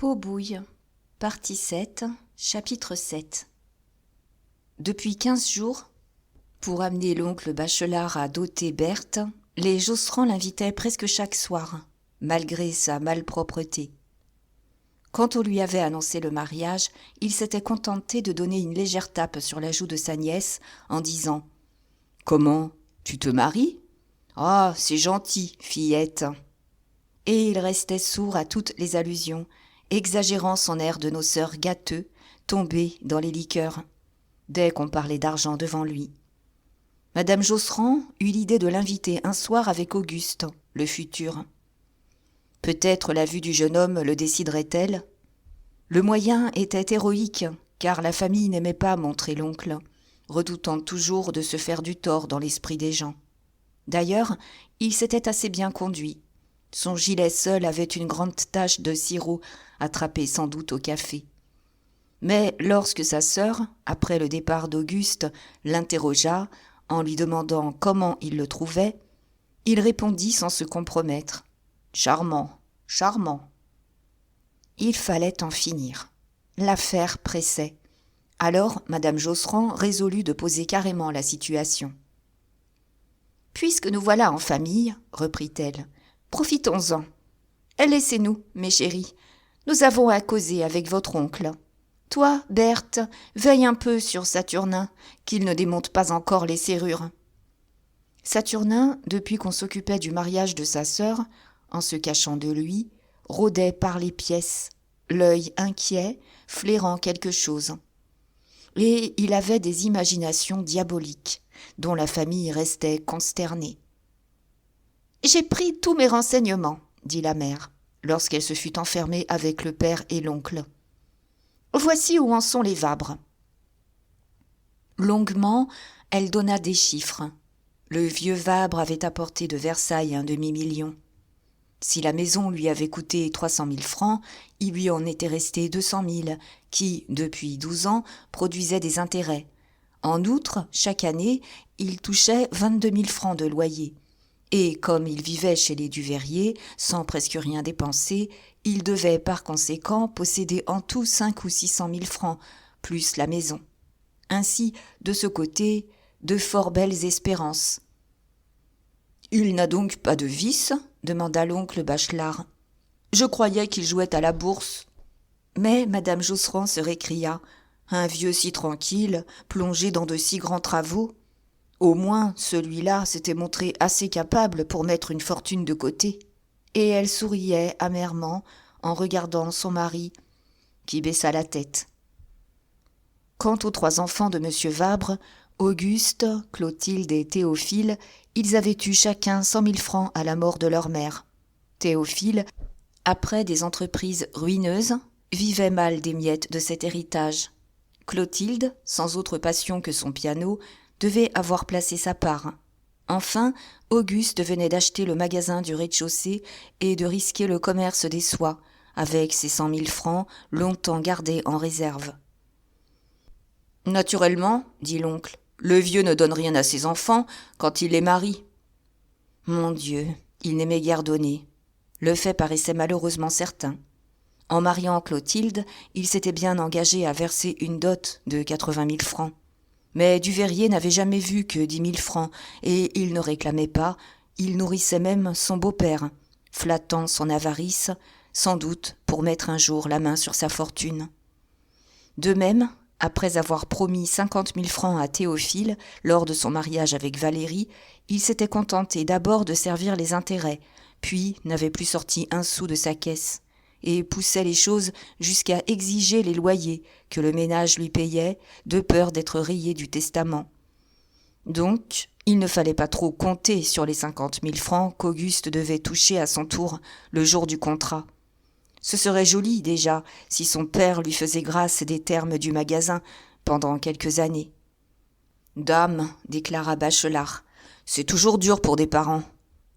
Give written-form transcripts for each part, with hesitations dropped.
Pot-bouille, partie 7, chapitre 7. Depuis 15 jours, pour amener l'oncle Bachelard à doter Berthe, les Josserand l'invitaient presque chaque soir, malgré sa malpropreté. Quand on lui avait annoncé le mariage, il s'était contenté de donner une légère tape sur la joue de sa nièce en disant « Comment, tu te maries ? Ah, c'est gentil, fillette !» Et il restait sourd à toutes les allusions, exagérant son air de noceur gâteux, tombé dans les liqueurs, dès qu'on parlait d'argent devant lui. Madame Josserand eut l'idée de l'inviter un soir avec Auguste, le futur. Peut-être la vue du jeune homme le déciderait-elle. Le moyen était héroïque, car la famille n'aimait pas montrer l'oncle, redoutant toujours de se faire du tort dans l'esprit des gens. D'ailleurs, il s'était assez bien conduit. Son gilet seul avait une grande tache de sirop, attrapée sans doute au café. Mais lorsque sa sœur, après le départ d'Auguste, l'interrogea, en lui demandant comment il le trouvait, il répondit sans se compromettre. « Charmant, charmant !» Il fallait en finir. L'affaire pressait. Alors madame Josserand résolut de poser carrément la situation. « Puisque nous voilà en famille, reprit-elle, profitons-en. Laissez-nous, mes chéris. Nous avons à causer avec votre oncle. Toi, Berthe, veille un peu sur Saturnin, qu'il ne démonte pas encore les serrures. » Saturnin, depuis qu'on s'occupait du mariage de sa sœur, en se cachant de lui, rôdait par les pièces, l'œil inquiet, flairant quelque chose. Et il avait des imaginations diaboliques, dont la famille restait consternée. « J'ai pris tous mes renseignements, » dit la mère, lorsqu'elle se fut enfermée avec le père et l'oncle. « Voici où en sont les Vabres. » Longuement, elle donna des chiffres. Le vieux Vabre avait apporté de Versailles un demi-million. Si la maison lui avait coûté 300 000 francs, il lui en était resté 200 000, qui, depuis 12 ans, produisaient des intérêts. En outre, chaque année, il touchait 22 000 francs de loyer. Et comme il vivait chez les Duveyrier, sans presque rien dépenser, il devait par conséquent posséder en tout 500 ou 600 000 francs, plus la maison. Ainsi, de ce côté, de fort belles espérances. « Il n'a donc pas de vice ?» demanda l'oncle Bachelard. « Je croyais qu'il jouait à la bourse. » Mais madame Josserand se récria. « Un vieux si tranquille, plongé dans de si grands travaux. Au moins, celui-là s'était montré assez capable pour mettre une fortune de côté. » Et elle souriait amèrement en regardant son mari, qui baissa la tête. Quant aux 3 enfants de M. Vabre, Auguste, Clotilde et Théophile, ils avaient eu chacun 100 000 francs à la mort de leur mère. Théophile, après des entreprises ruineuses, vivait mal des miettes de cet héritage. Clotilde, sans autre passion que son piano, devait avoir placé sa part. Enfin, Auguste venait d'acheter le magasin du rez-de-chaussée et de risquer le commerce des soies, avec ses 100 000 francs longtemps gardés en réserve. « Naturellement, dit l'oncle, le vieux ne donne rien à ses enfants quand il les marie. » Mon Dieu, il n'aimait guère donner. Le fait paraissait malheureusement certain. En mariant Clotilde, il s'était bien engagé à verser une dot de 80 000 francs. Mais Duveyrier n'avait jamais vu que 10 000 francs, et il ne réclamait pas, il nourrissait même son beau-père, flattant son avarice, sans doute pour mettre un jour la main sur sa fortune. De même, après avoir promis 50 000 francs à Théophile lors de son mariage avec Valérie, il s'était contenté d'abord de servir les intérêts, puis n'avait plus sorti un sou de sa caisse, et poussait les choses jusqu'à exiger les loyers que le ménage lui payait, de peur d'être rayé du testament. Donc, il ne fallait pas trop compter sur les 50 000 francs qu'Auguste devait toucher à son tour le jour du contrat. Ce serait joli déjà si son père lui faisait grâce des termes du magasin pendant quelques années. « Dame, déclara Bachelard, c'est toujours dur pour des parents.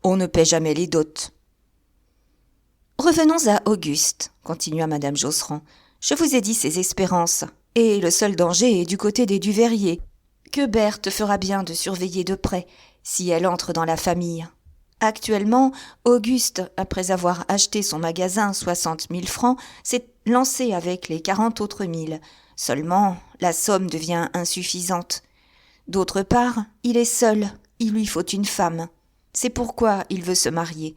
On ne paie jamais les dots. » Revenons à Auguste, continua madame Josserand. Je vous ai dit ses espérances, et le seul danger est du côté des Duveyrier, que Berthe fera bien de surveiller de près si elle entre dans la famille. Actuellement, Auguste, après avoir acheté son magasin 60 000 francs, s'est lancé avec les 40 autres mille. Seulement, la somme devient insuffisante. D'autre part, il est seul, il lui faut une femme. C'est pourquoi il veut se marier.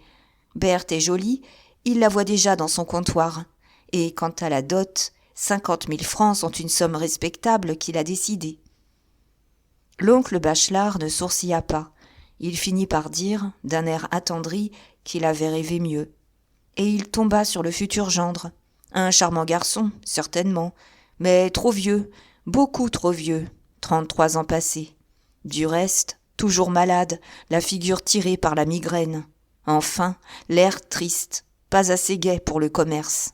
Berthe est jolie, il la voit déjà dans son comptoir. Et quant à la dot, 50 000 francs sont une somme respectable qu'il a décidée. L'oncle Bachelard ne sourcilla pas. Il finit par dire, d'un air attendri, qu'il avait rêvé mieux. Et il tomba sur le futur gendre. Un charmant garçon, certainement, mais trop vieux, beaucoup trop vieux, 33 ans passés. Du reste, toujours malade, la figure tirée par la migraine. Enfin, l'air triste, pas assez gai pour le commerce.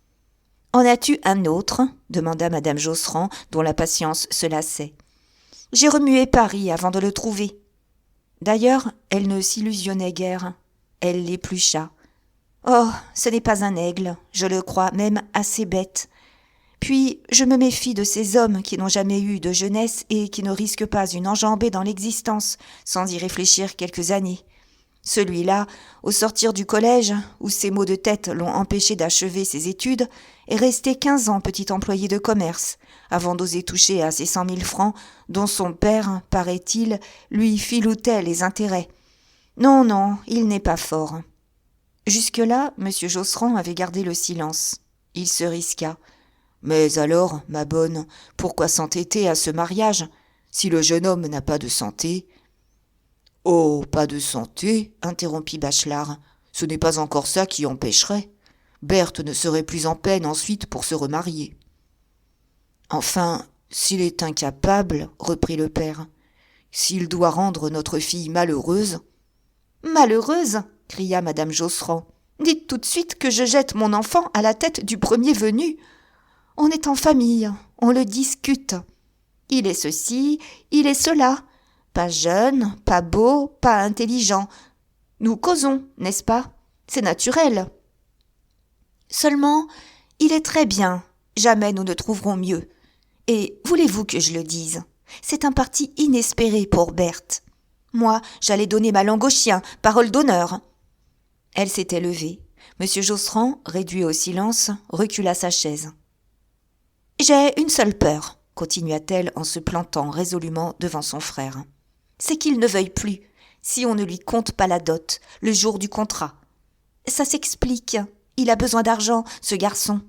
« En as-tu un autre ?» demanda madame Josserand, dont la patience se lassait. « J'ai remué Paris avant de le trouver. » D'ailleurs, elle ne s'illusionnait guère. Elle l'éplucha. « Oh, ce n'est pas un aigle, je le crois même assez bête. Puis, je me méfie de ces hommes qui n'ont jamais eu de jeunesse et qui ne risquent pas une enjambée dans l'existence sans y réfléchir quelques années. Celui-là, au sortir du collège, où ses maux de tête l'ont empêché d'achever ses études, est resté 15 ans petit employé de commerce, avant d'oser toucher à ses 100 000 francs, dont son père, paraît-il, lui filoutait les intérêts. Non, non, il n'est pas fort. » Jusque-là, M. Josserand avait gardé le silence. Il se risqua. « Mais alors, ma bonne, pourquoi s'entêter à ce mariage, si le jeune homme n'a pas de santé ?» « Oh, pas de santé, interrompit Bachelard. Ce n'est pas encore ça qui empêcherait. Berthe ne serait plus en peine ensuite pour se remarier. » « Enfin, s'il est incapable, reprit le père, s'il doit rendre notre fille malheureuse. »« Malheureuse » cria madame Josserand. « Dites tout de suite que je jette mon enfant à la tête du premier venu. On est en famille, on le discute. Il est ceci, il est cela. Pas jeune, pas beau, pas intelligent. Nous causons, n'est-ce pas? C'est naturel. Seulement, il est très bien. Jamais nous ne trouverons mieux. Et voulez-vous que je le dise? C'est un parti inespéré pour Berthe. Moi, j'allais donner ma langue au chien, parole d'honneur. » Elle s'était levée. Monsieur Josserand, réduit au silence, recula sa chaise. « J'ai une seule peur, » continua-t-elle en se plantant résolument devant son frère. « C'est qu'il ne veuille plus, si on ne lui compte pas la dot, le jour du contrat. Ça s'explique, il a besoin d'argent, ce garçon. »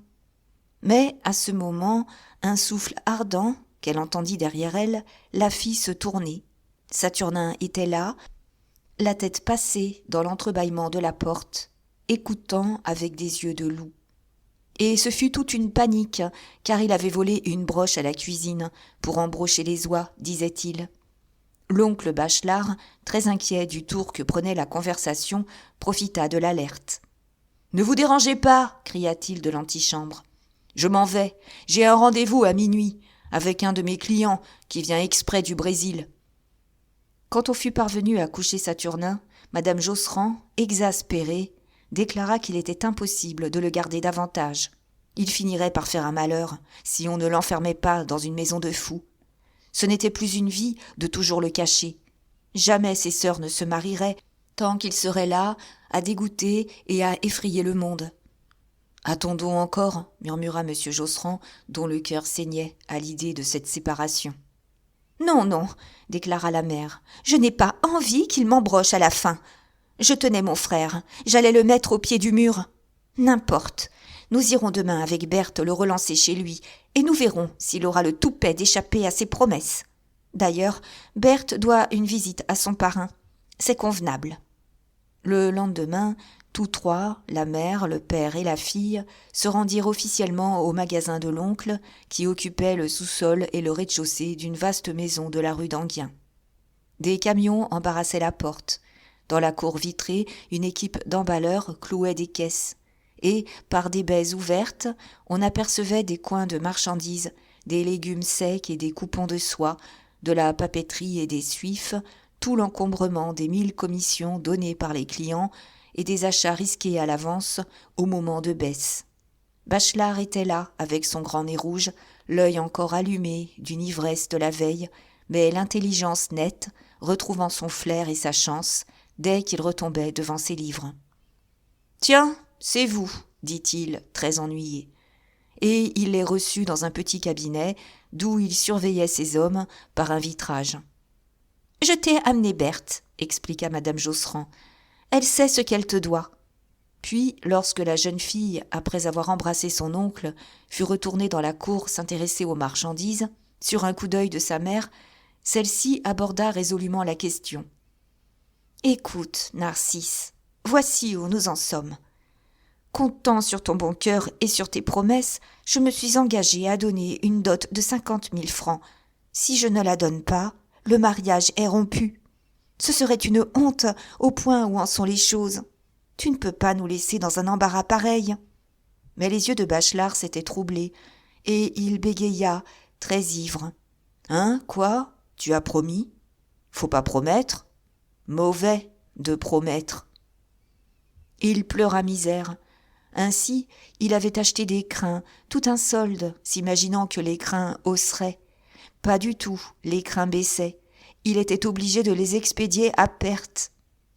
Mais, à ce moment, un souffle ardent, qu'elle entendit derrière elle, la fit se tourner. Saturnin était là, la tête passée dans l'entrebâillement de la porte, écoutant avec des yeux de loup. Et ce fut toute une panique, car il avait volé une broche à la cuisine pour embrocher les oies, disait-il. L'oncle Bachelard, très inquiet du tour que prenait la conversation, profita de l'alerte. « Ne vous dérangez pas !» cria-t-il de l'antichambre. « Je m'en vais, j'ai un rendez-vous à minuit avec un de mes clients qui vient exprès du Brésil. » Quand on fut parvenu à coucher Saturnin, madame Josserand, exaspérée, déclara qu'il était impossible de le garder davantage. Il finirait par faire un malheur si on ne l'enfermait pas dans une maison de fous. Ce n'était plus une vie de toujours le cacher. Jamais ses sœurs ne se marieraient tant qu'il serait là à dégoûter et à effrayer le monde. « Attendons encore, » murmura M. Josserand, dont le cœur saignait à l'idée de cette séparation. « Non, non, » déclara la mère, « je n'ai pas envie qu'il m'embroche à la fin. Je tenais mon frère, j'allais le mettre au pied du mur. N'importe, nous irons demain avec Berthe le relancer chez lui, et nous verrons s'il aura le toupet d'échapper à ses promesses. D'ailleurs, Berthe doit une visite à son parrain. C'est convenable. » Le lendemain, tous trois, la mère, le père et la fille, se rendirent officiellement au magasin de l'oncle, qui occupait le sous-sol et le rez-de-chaussée d'une vaste maison de la rue d'Enghien. Des camions embarrassaient la porte. Dans la cour vitrée, une équipe d'emballeurs clouait des caisses. Et, par des baies ouvertes, on apercevait des coins de marchandises, des légumes secs et des coupons de soie, de la papeterie et des suifs, tout l'encombrement des 1000 commissions données par les clients et des achats risqués à l'avance au moment de baisse. Bachelard était là, avec son grand nez rouge, l'œil encore allumé d'une ivresse de la veille, mais l'intelligence nette, retrouvant son flair et sa chance, dès qu'il retombait devant ses livres. « Tiens, c'est vous, dit-il, très ennuyé. Et il les reçut dans un petit cabinet d'où il surveillait ses hommes par un vitrage. « Je t'ai amené Berthe, expliqua madame Josserand. Elle sait ce qu'elle te doit. » Puis, lorsque la jeune fille, après avoir embrassé son oncle, fut retournée dans la cour s'intéresser aux marchandises, sur un coup d'œil de sa mère, celle-ci aborda résolument la question. « Écoute, Narcisse, voici où nous en sommes. Comptant sur ton bon cœur et sur tes promesses, je me suis engagée à donner une dot de 50 000 francs. Si je ne la donne pas, le mariage est rompu. Ce serait une honte au point où en sont les choses. Tu ne peux pas nous laisser dans un embarras pareil. » Mais les yeux de Bachelard s'étaient troublés, et il bégaya, très ivre. « Hein, quoi ? Tu as promis ? Faut pas promettre ? Mauvais de promettre. » Il pleura misère. Ainsi, il avait acheté des crins, tout un solde, s'imaginant que les crins hausseraient. Pas du tout, les crins baissaient. Il était obligé de les expédier à perte.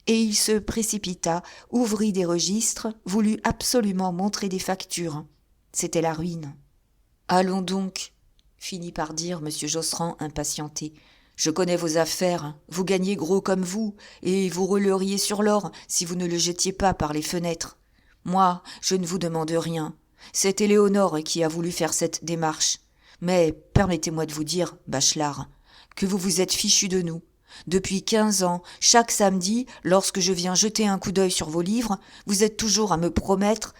Et il se précipita, ouvrit des registres, voulut absolument montrer des factures. C'était la ruine. « Allons donc, » finit par dire M. Josserand impatienté. « Je connais vos affaires, vous gagnez gros comme vous, et vous rouleriez sur l'or si vous ne le jetiez pas par les fenêtres. Moi, je ne vous demande rien. C'est Éléonore qui a voulu faire cette démarche. Mais permettez-moi de vous dire, Bachelard, que vous vous êtes fichu de nous. Depuis 15 ans, chaque samedi, lorsque je viens jeter un coup d'œil sur vos livres, vous êtes toujours à me promettre... »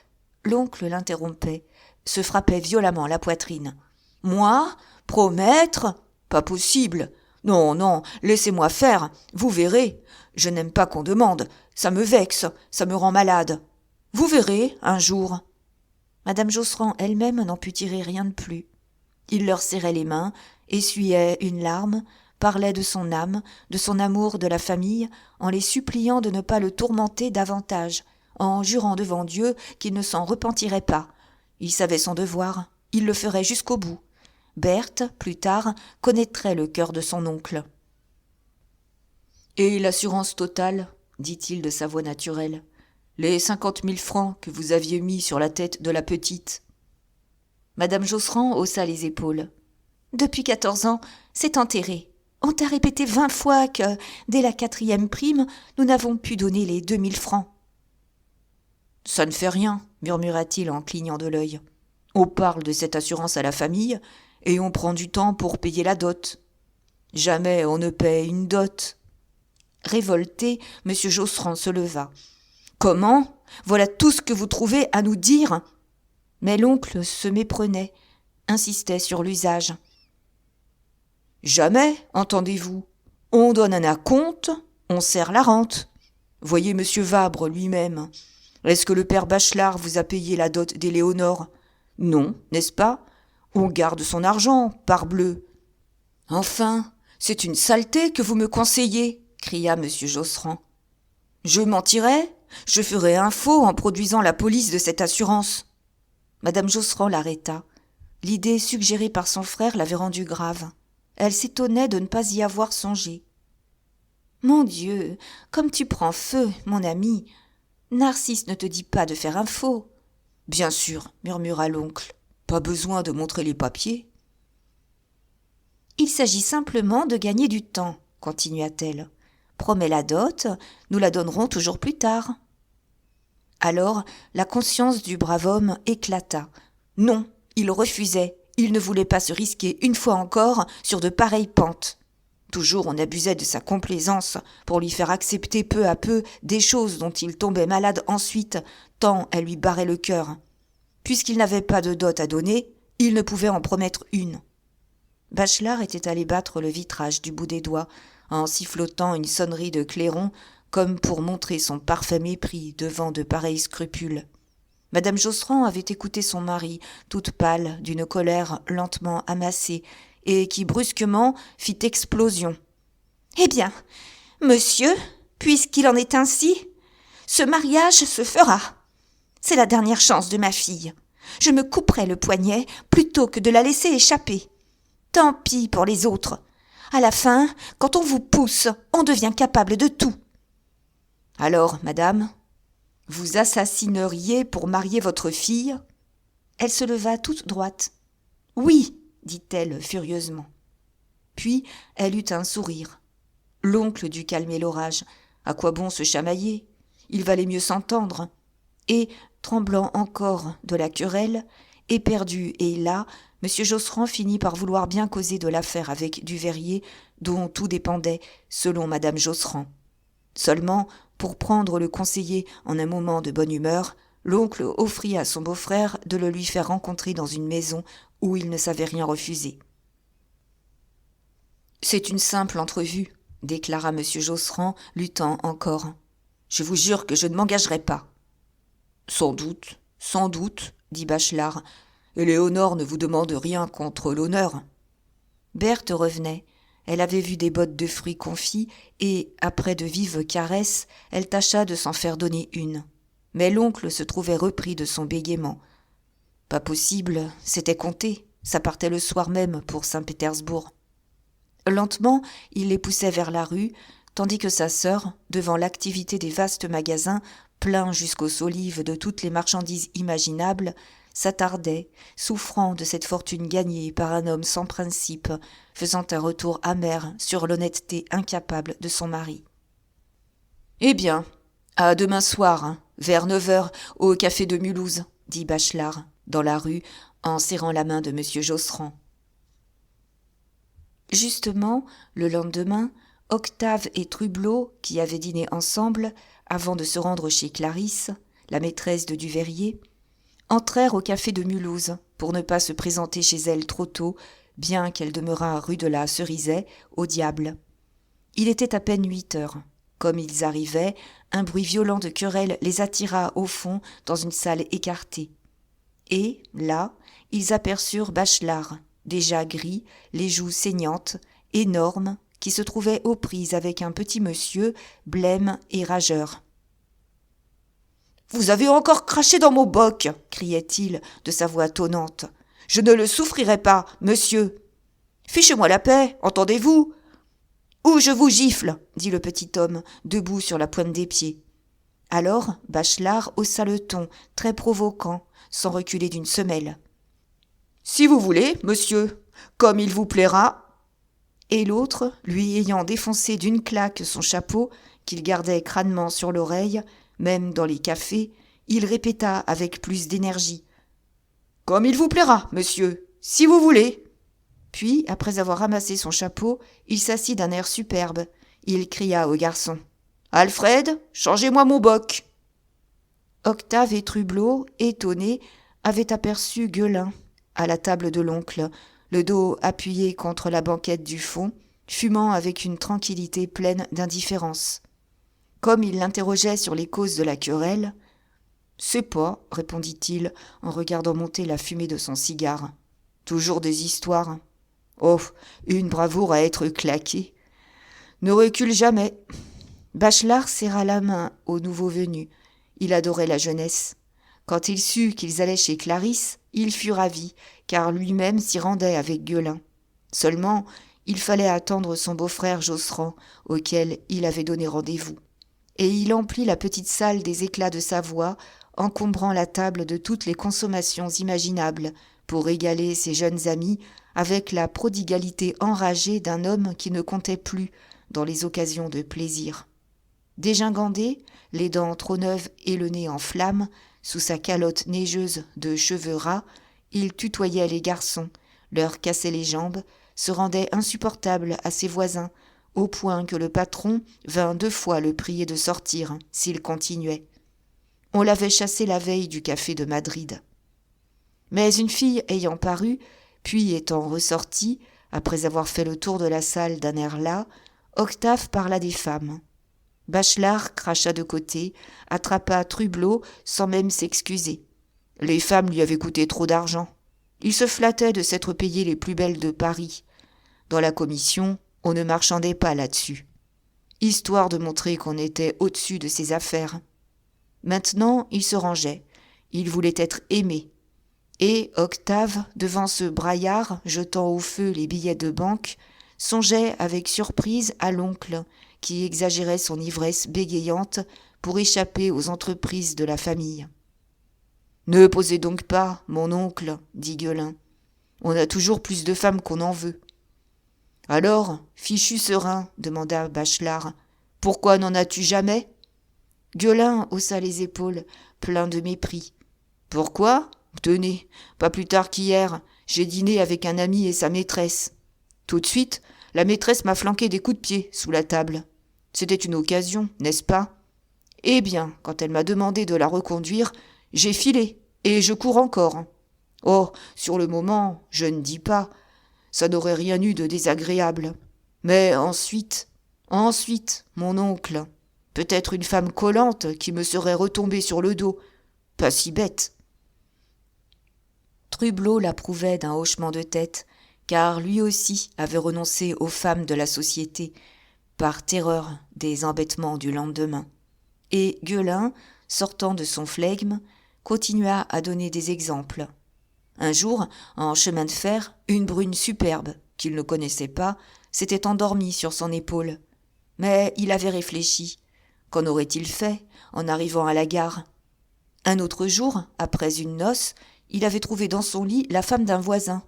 L'oncle l'interrompait, se frappait violemment la poitrine. « Moi ? Promettre ? Pas possible. Non, non, laissez-moi faire, vous verrez. Je n'aime pas qu'on demande, ça me vexe, ça me rend malade. Vous verrez, un jour. » Madame Josserand elle-même n'en put tirer rien de plus. Il leur serrait les mains, essuyait une larme, parlait de son âme, de son amour de la famille, en les suppliant de ne pas le tourmenter davantage, en jurant devant Dieu qu'il ne s'en repentirait pas. Il savait son devoir, il le ferait jusqu'au bout. Berthe, plus tard, connaîtrait le cœur de son oncle. « Et l'assurance totale, dit-il de sa voix naturelle, les 50 000 francs que vous aviez mis sur la tête de la petite. » Madame Josserand haussa les épaules. « Depuis 14 ans, c'est enterré. On t'a répété 20 fois que, dès la 4e prime, nous n'avons pu donner les 2 000 francs. »« Ça ne fait rien, murmura-t-il en clignant de l'œil. On parle de cette assurance à la famille, et on prend du temps pour payer la dot. Jamais on ne paie une dot. » Révolté, M. Josserand se leva. « Comment ? Voilà tout ce que vous trouvez à nous dire ?» Mais l'oncle se méprenait, insistait sur l'usage. « Jamais, entendez-vous. On donne un acompte, on serre la rente. Voyez M. Vabre lui-même. Est-ce que le père Bachelard vous a payé la dot d'Éléonore ? Non, n'est-ce pas ? On garde son argent, parbleu. »« Enfin, c'est une saleté que vous me conseillez, » cria M. Josserand. « Je mentirais ? Je ferais un faux en produisant la police de cette assurance. » Madame Josserand l'arrêta. L'idée suggérée par son frère l'avait rendue grave. Elle s'étonnait de ne pas y avoir songé. « Mon Dieu, comme tu prends feu, mon ami. Narcisse ne te dit pas de faire un faux. »« Bien sûr, » murmura l'oncle. « Pas besoin de montrer les papiers. »« Il s'agit simplement de gagner du temps, » continua-t-elle. « Promets la dot, nous la donnerons toujours plus tard. » Alors, la conscience du brave homme éclata. Non, il refusait, il ne voulait pas se risquer une fois encore sur de pareilles pentes. Toujours on abusait de sa complaisance pour lui faire accepter peu à peu des choses dont il tombait malade ensuite, tant elles lui barraient le cœur. Puisqu'il n'avait pas de dot à donner, il ne pouvait en promettre une. Bachelard était allé battre le vitrage du bout des doigts, en sifflotant une sonnerie de clairon, comme pour montrer son parfait mépris devant de pareils scrupules. Madame Josserand avait écouté son mari, toute pâle, d'une colère lentement amassée, et qui brusquement fit explosion. « Eh bien, monsieur, puisqu'il en est ainsi, ce mariage se fera. C'est la dernière chance de ma fille. Je me couperai le poignet plutôt que de la laisser échapper. Tant pis pour les autres. À la fin, quand on vous pousse, on devient capable de tout. » Alors, madame, vous assassineriez pour marier votre fille ? Elle se leva toute droite. Oui, dit-elle furieusement. Puis elle eut un sourire. L'oncle dut calmer l'orage. À quoi bon se chamailler ? Il valait mieux s'entendre. Et, tremblant encore de la querelle, éperdu et las, M. Josserand finit par vouloir bien causer de l'affaire avec Duveyrier, dont tout dépendait, selon Madame Josserand. Seulement, pour prendre le conseiller en un moment de bonne humeur, l'oncle offrit à son beau-frère de le lui faire rencontrer dans une maison où il ne savait rien refuser. « C'est une simple entrevue, » déclara M. Josserand, luttant encore. « Je vous jure que je ne m'engagerai pas. »« Sans doute, » dit Bachelard. « Éléonore ne vous demande rien contre l'honneur. » Berthe revenait. Elle avait vu des bottes de fruits confits et, après de vives caresses, elle tâcha de s'en faire donner une. Mais l'oncle se trouvait repris de son bégaiement. Pas possible, c'était compté. Ça partait le soir même pour Saint-Pétersbourg. Lentement, il les poussait vers la rue, tandis que sa sœur, devant l'activité des vastes magasins, pleins jusqu'aux solives de toutes les marchandises imaginables, s'attardait, souffrant de cette fortune gagnée par un homme sans principe, faisant un retour amer sur l'honnêteté incapable de son mari. « Eh bien, à demain soir, vers 9h, au café de Mulhouse, » dit Bachelard, dans la rue, en serrant la main de M. Josserand. Justement, le lendemain, Octave et Trublot, qui avaient dîné ensemble, avant de se rendre chez Clarisse, la maîtresse de Duveyrier, entrèrent au café de Mulhouse pour ne pas se présenter chez elle trop tôt, bien qu'elle demeurât rue de la Cerisaie, au diable. Il était à peine 8h. Comme ils arrivaient, un bruit violent de querelle les attira au fond dans une salle écartée. Et, là, ils aperçurent Bachelard, déjà gris, les joues saignantes, énorme, qui se trouvait aux prises avec un petit monsieur, blême et rageur. « Vous avez encore craché dans mon boc !» criait-il de sa voix tonnante. « Je ne le souffrirai pas, monsieur !»« Fichez-moi la paix, entendez-vous ?»« Ou je vous gifle !» dit le petit homme, debout sur la pointe des pieds. Alors Bachelard haussa le ton, très provoquant, sans reculer d'une semelle. « Si vous voulez, monsieur, comme il vous plaira !» Et l'autre, lui ayant défoncé d'une claque son chapeau, qu'il gardait crânement sur l'oreille, même dans les cafés, il répéta avec plus d'énergie. « Comme il vous plaira, monsieur, si vous voulez !» Puis, après avoir ramassé son chapeau, il s'assit d'un air superbe. Il cria au garçon. « Alfred, changez-moi mon boc !» Octave et Trublot, étonnés, avaient aperçu Gueulin, à la table de l'oncle, le dos appuyé contre la banquette du fond, fumant avec une tranquillité pleine d'indifférence. Comme il l'interrogeait sur les causes de la querelle, « C'est pas, » répondit-il en regardant monter la fumée de son cigare. « Toujours des histoires. Oh, une bravoure à être claquée. Ne recule jamais. » Bachelard serra la main au nouveau venu. Il adorait la jeunesse. Quand il sut qu'ils allaient chez Clarisse, il fut ravi, car lui-même s'y rendait avec Gueulin. Seulement, il fallait attendre son beau-frère Josserand, auquel il avait donné rendez-vous. Et il emplit la petite salle des éclats de sa voix, encombrant la table de toutes les consommations imaginables, pour régaler ses jeunes amis avec la prodigalité enragée d'un homme qui ne comptait plus dans les occasions de plaisir. Dégingandé, les dents trop neuves et le nez en flammes, sous sa calotte neigeuse de cheveux ras, il tutoyait les garçons, leur cassait les jambes, se rendait insupportable à ses voisins, au point que le patron vint 2 fois le prier de sortir s'il continuait. On l'avait chassé la veille du café de Madrid. Mais une fille ayant paru, puis étant ressortie, après avoir fait le tour de la salle d'un air las, Octave parla des femmes. Bachelard cracha de côté, attrapa Trublot sans même s'excuser. Les femmes lui avaient coûté trop d'argent. Il se flattait de s'être payé les plus belles de Paris. Dans la commission, on ne marchandait pas là-dessus. Histoire de montrer qu'on était au-dessus de ses affaires. Maintenant, il se rangeait. Il voulait être aimé. Et Octave, devant ce braillard jetant au feu les billets de banque, songeait avec surprise à l'oncle, qui exagérait son ivresse bégayante pour échapper aux entreprises de la famille. « Ne posez donc pas, mon oncle, dit Gueulin. On a toujours plus de femmes qu'on en veut. » « Alors, fichu serein, demanda Bachelard, pourquoi n'en as-tu jamais ?» Gueulin haussa les épaules, plein de mépris. « Pourquoi ? Tenez, pas plus tard qu'hier, j'ai dîné avec un ami et sa maîtresse. Tout de suite, la maîtresse m'a flanqué des coups de pied sous la table. C'était une occasion, n'est-ce pas ? Eh bien, quand elle m'a demandé de la reconduire, j'ai filé, et je cours encore. Oh, sur le moment, je ne dis pas, ça n'aurait rien eu de désagréable. Mais ensuite, mon oncle, peut-être une femme collante qui me serait retombée sur le dos. Pas si bête. » Trublot l'approuvait d'un hochement de tête, car lui aussi avait renoncé aux femmes de la société, par terreur des embêtements du lendemain. Et Gueulin, sortant de son flegme, continua à donner des exemples. Un jour, en chemin de fer, une brune superbe, qu'il ne connaissait pas, s'était endormie sur son épaule. Mais il avait réfléchi. Qu'en aurait-il fait en arrivant à la gare ? Un autre jour, après une noce, il avait trouvé dans son lit la femme d'un voisin.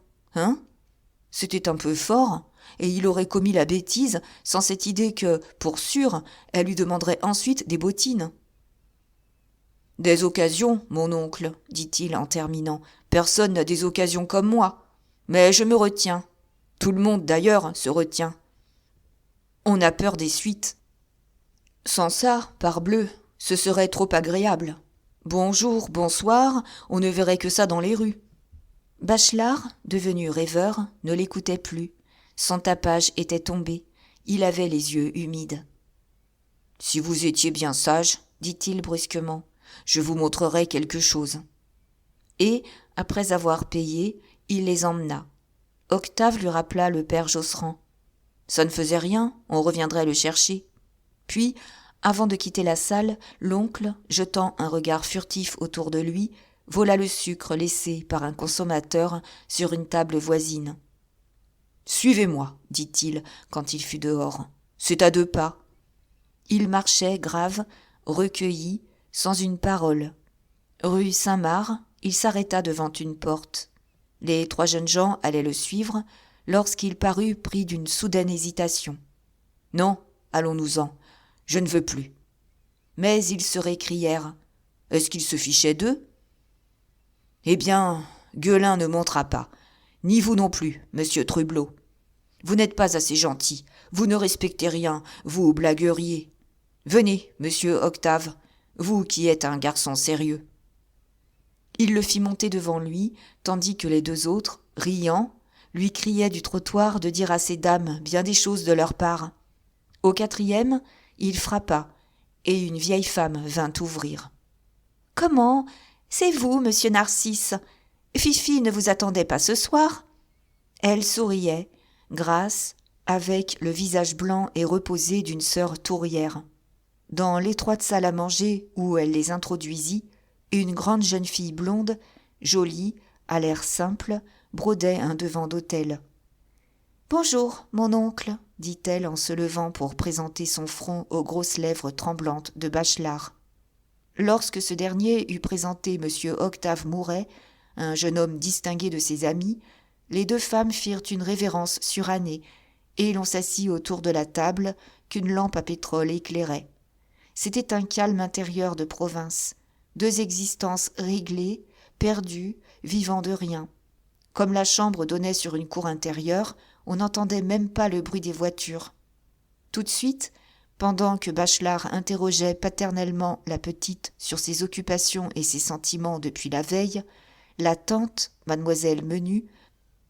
C'était un peu fort, et il aurait commis la bêtise sans cette idée que, pour sûr, elle lui demanderait ensuite des bottines. « Des occasions, mon oncle, dit-il en terminant. Personne n'a des occasions comme moi. Mais je me retiens. Tout le monde, d'ailleurs, se retient. On a peur des suites. Sans ça, parbleu, ce serait trop agréable. Bonjour, bonsoir, on ne verrait que ça dans les rues. » Bachelard, devenu rêveur, ne l'écoutait plus. Son tapage était tombé. Il avait les yeux humides. « Si vous étiez bien sage, dit-il brusquement, je vous montrerai quelque chose. » Et, après avoir payé, il les emmena. Octave lui rappela le père Josserand. Ça ne faisait rien, on reviendrait le chercher. Puis, avant de quitter la salle, l'oncle, jetant un regard furtif autour de lui, vola le sucre laissé par un consommateur sur une table voisine. « Suivez-moi, dit-il quand il fut dehors. C'est à 2 pas. » Il marchait grave, recueilli, sans une parole. Rue Saint-Marc, il s'arrêta devant une porte. Les 3 jeunes gens allaient le suivre lorsqu'il parut pris d'une soudaine hésitation. « Non, allons-nous-en, je ne veux plus. » Mais ils se récrièrent. Est-ce qu'ils se fichaient d'eux ? Eh bien, Gueulin ne montera pas, ni vous non plus, monsieur Trublot. Vous n'êtes pas assez gentil, vous ne respectez rien, vous blagueriez. Venez, monsieur Octave, vous qui êtes un garçon sérieux. Il le fit monter devant lui, tandis que les 2 autres, riant, lui criaient du trottoir de dire à ces dames bien des choses de leur part. Au 4e, il frappa, et une vieille femme vint ouvrir. « Comment ? C'est vous, monsieur Narcisse. Fifi ne vous attendait pas ce soir ?» Elle souriait, grasse, avec le visage blanc et reposé d'une sœur tourière. Dans l'étroite salle à manger où elle les introduisit, une grande jeune fille blonde, jolie, à l'air simple, brodait un devant d'autel. « Bonjour, mon oncle, » dit-elle en se levant pour présenter son front aux grosses lèvres tremblantes de Bachelard. Lorsque ce dernier eut présenté M. Octave Mouret, un jeune homme distingué de ses amis, les 2 femmes firent une révérence surannée, et l'on s'assit autour de la table qu'une lampe à pétrole éclairait. C'était un calme intérieur de province, 2 existences réglées, perdues, vivant de rien. Comme la chambre donnait sur une cour intérieure, on n'entendait même pas le bruit des voitures. Tout de suite, pendant que Bachelard interrogeait paternellement la petite sur ses occupations et ses sentiments depuis la veille, la tante, mademoiselle Menu,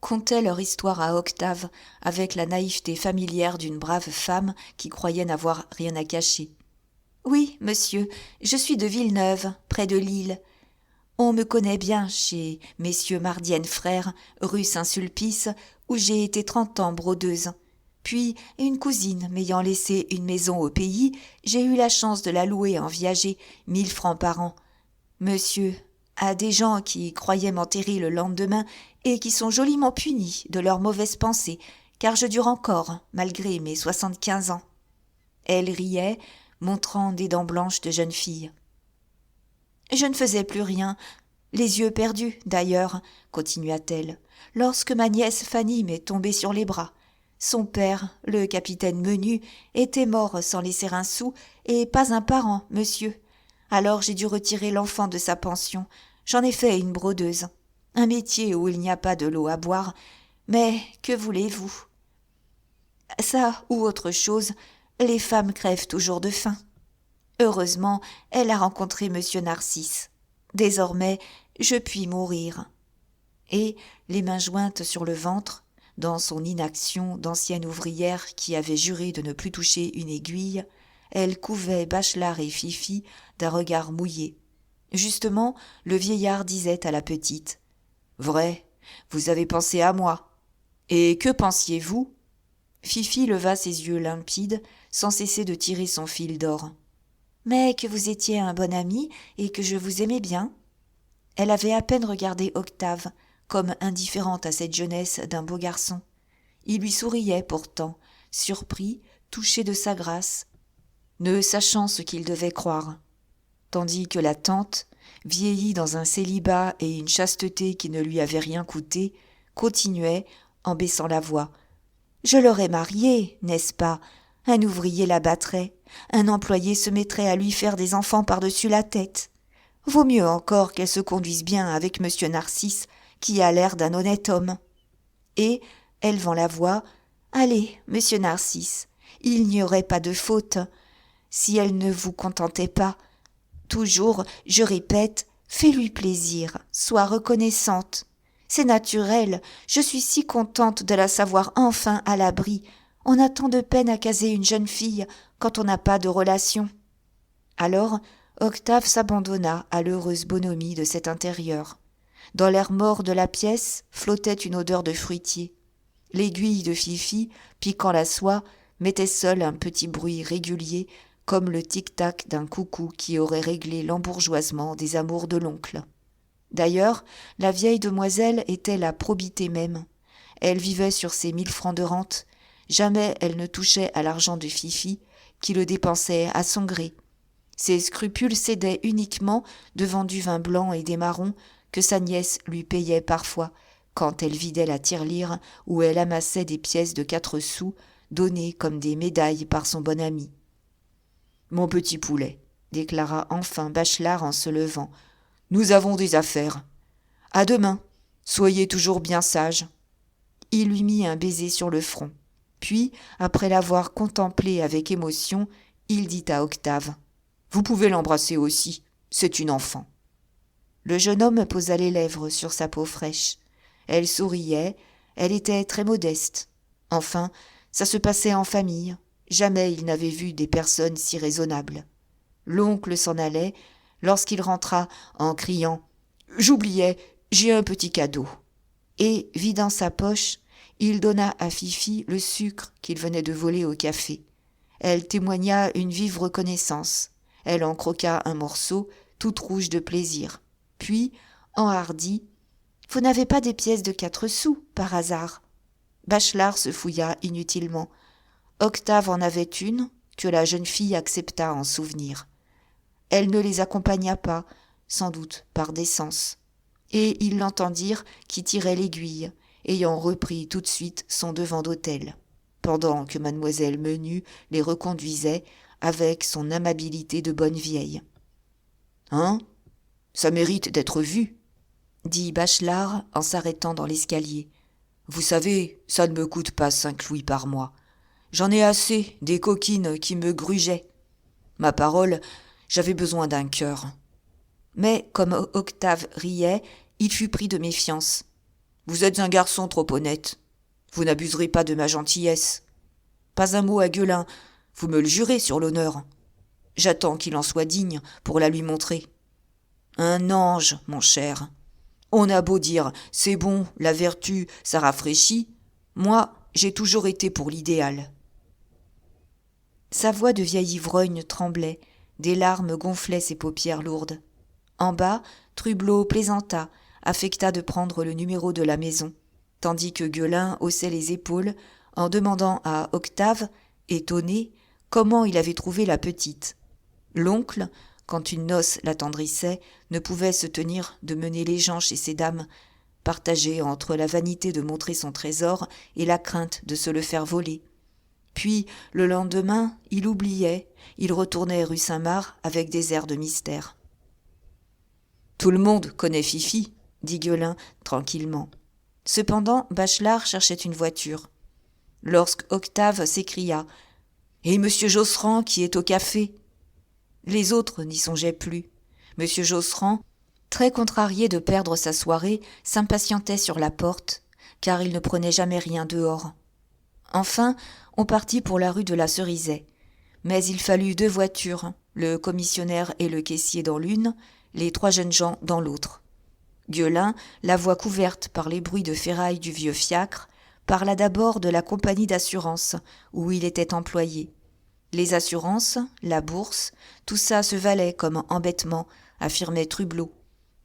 contait leur histoire à Octave avec la naïveté familière d'une brave femme qui croyait n'avoir rien à cacher. « Oui, monsieur, je suis de Villeneuve, près de Lille. On me connaît bien chez messieurs Mardienne frères, rue Saint-Sulpice, où j'ai été 30 ans brodeuse. Puis, une cousine m'ayant laissé une maison au pays, j'ai eu la chance de la louer en viager, 1000 francs par an. Monsieur, à des gens qui croyaient m'enterrer le lendemain et qui sont joliment punis de leurs mauvaises pensées, car je dure encore, malgré mes 75 ans. » Elle riait, montrant des dents blanches de jeune fille. « Je ne faisais plus rien, les yeux perdus, d'ailleurs, continua-t-elle, lorsque ma nièce Fanny m'est tombée sur les bras. Son père, le capitaine Menu, était mort sans laisser un sou, et pas un parent, monsieur. Alors j'ai dû retirer l'enfant de sa pension. J'en ai fait une brodeuse. Un métier où il n'y a pas de l'eau à boire. Mais que voulez-vous ? Ça ou autre chose, les femmes crèvent toujours de faim. Heureusement, elle a rencontré monsieur Narcisse. Désormais, je puis mourir. » Et, les mains jointes sur le ventre, dans son inaction d'ancienne ouvrière qui avait juré de ne plus toucher une aiguille, elle couvait Bachelard et Fifi d'un regard mouillé. Justement, le vieillard disait à la petite : « Vrai, vous avez pensé à moi. Et que pensiez-vous » Fifi leva ses yeux limpides, sans cesser de tirer son fil d'or. « Mais que vous étiez un bon ami et que je vous aimais bien. » Elle avait à peine regardé Octave, comme indifférente à cette jeunesse d'un beau garçon. Il lui souriait pourtant, surpris, touché de sa grâce, ne sachant ce qu'il devait croire. Tandis que la tante, vieillie dans un célibat et une chasteté qui ne lui avaient rien coûté, continuait, en baissant la voix. « Je l'aurais mariée, n'est-ce pas ? Un ouvrier la battrait, un employé se mettrait à lui faire des enfants par-dessus la tête. Vaut mieux encore qu'elle se conduise bien avec monsieur Narcisse, qui a l'air d'un honnête homme. » Et, élevant la voix, « Allez, monsieur Narcisse, il n'y aurait pas de faute. Si elle ne vous contentait pas, toujours, je répète, fais-lui plaisir, sois reconnaissante. C'est naturel, je suis si contente de la savoir enfin à l'abri. On a tant de peine à caser une jeune fille quand on n'a pas de relations. » Alors, Octave s'abandonna à l'heureuse bonhomie de cet intérieur. Dans l'air mort de la pièce flottait une odeur de fruitier. L'aiguille de Fifi, piquant la soie, mettait seule un petit bruit régulier, comme le tic-tac d'un coucou qui aurait réglé l'embourgeoisement des amours de l'oncle. D'ailleurs, la vieille demoiselle était la probité même. Elle vivait sur ses 1000 francs de rente. Jamais elle ne touchait à l'argent de Fifi, qui le dépensait à son gré. Ses scrupules cédaient uniquement devant du vin blanc et des marrons que sa nièce lui payait parfois, quand elle vidait la tirelire où elle amassait des pièces de 4 sous, données comme des médailles par son bon ami. « Mon petit poulet, » déclara enfin Bachelard en se levant, « nous avons des affaires. À demain, soyez toujours bien sage. » Il lui mit un baiser sur le front. Puis, après l'avoir contemplé avec émotion, il dit à Octave : « Vous pouvez l'embrasser aussi, c'est une enfant. » Le jeune homme posa les lèvres sur sa peau fraîche. Elle souriait, elle était très modeste. Enfin, ça se passait en famille. Jamais il n'avait vu des personnes si raisonnables. L'oncle s'en allait lorsqu'il rentra en criant « J'oubliais, j'ai un petit cadeau. » Et, vidant sa poche, il donna à Fifi le sucre qu'il venait de voler au café. Elle témoigna une vive reconnaissance. Elle en croqua un morceau, toute rouge de plaisir. Puis, enhardie, « Vous n'avez pas des pièces de 4 sous, par hasard ?» Bachelard se fouilla inutilement. Octave en avait une, que la jeune fille accepta en souvenir. Elle ne les accompagna pas, sans doute par décence. Et ils l'entendirent qui tirait l'aiguille, ayant repris tout de suite son devant d'hôtel, pendant que mademoiselle Menu les reconduisait avec son amabilité de bonne vieille. « Hein ? Ça mérite d'être vu, » dit Bachelard en s'arrêtant dans l'escalier. « Vous savez, ça ne me coûte pas 5 louis par mois. J'en ai assez des coquines qui me grugeaient. Ma parole, j'avais besoin d'un cœur. » Mais comme Octave riait, il fut pris de méfiance. « Vous êtes un garçon trop honnête. Vous n'abuserez pas de ma gentillesse. Pas un mot à Gueulin, vous me le jurez sur l'honneur. J'attends qu'il en soit digne pour la lui montrer. Un ange, mon cher. On a beau dire, c'est bon, la vertu, ça rafraîchit. Moi, j'ai toujours été pour l'idéal. » Sa voix de vieil ivrogne tremblait, des larmes gonflaient ses paupières lourdes. En bas, Trublot plaisanta, affecta de prendre le numéro de la maison, tandis que Gueulin haussait les épaules en demandant à Octave, étonné, comment il avait trouvé la petite. L'oncle, quand une noce l'attendrissait, ne pouvait se tenir de mener les gens chez ces dames, partagé entre la vanité de montrer son trésor et la crainte de se le faire voler. Puis, le lendemain, il oubliait, il retournait rue Saint-Marc avec des airs de mystère. « Tout le monde connaît Fifi », dit Gueulin tranquillement. Cependant, Bachelard cherchait une voiture. Lorsqu'Octave s'écria « Et monsieur Josserand qui est au café ?» Les autres n'y songeaient plus. Monsieur Josserand, très contrarié de perdre sa soirée, s'impatientait sur la porte, car il ne prenait jamais rien dehors. Enfin, on partit pour la rue de la Cerisaie. Mais il fallut 2 voitures, le commissionnaire et le caissier dans l'une, les 3 jeunes gens dans l'autre. Gueulin, la voix couverte par les bruits de ferraille du vieux fiacre, parla d'abord de la compagnie d'assurance où il était employé. Les assurances, la bourse, tout ça se valait comme embêtement, affirmait Trublot.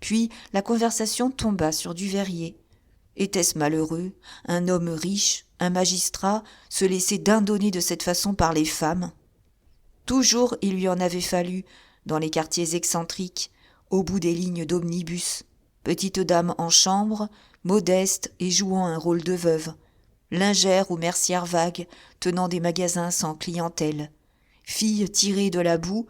Puis la conversation tomba sur Duveyrier. Était-ce malheureux, un homme riche, un magistrat, se laisser dindonner de cette façon par les femmes ? Toujours il lui en avait fallu, dans les quartiers excentriques, au bout des lignes d'omnibus, petite dame en chambre, modeste et jouant un rôle de veuve, lingère ou mercière vague, tenant des magasins sans clientèle, fille tirée de la boue,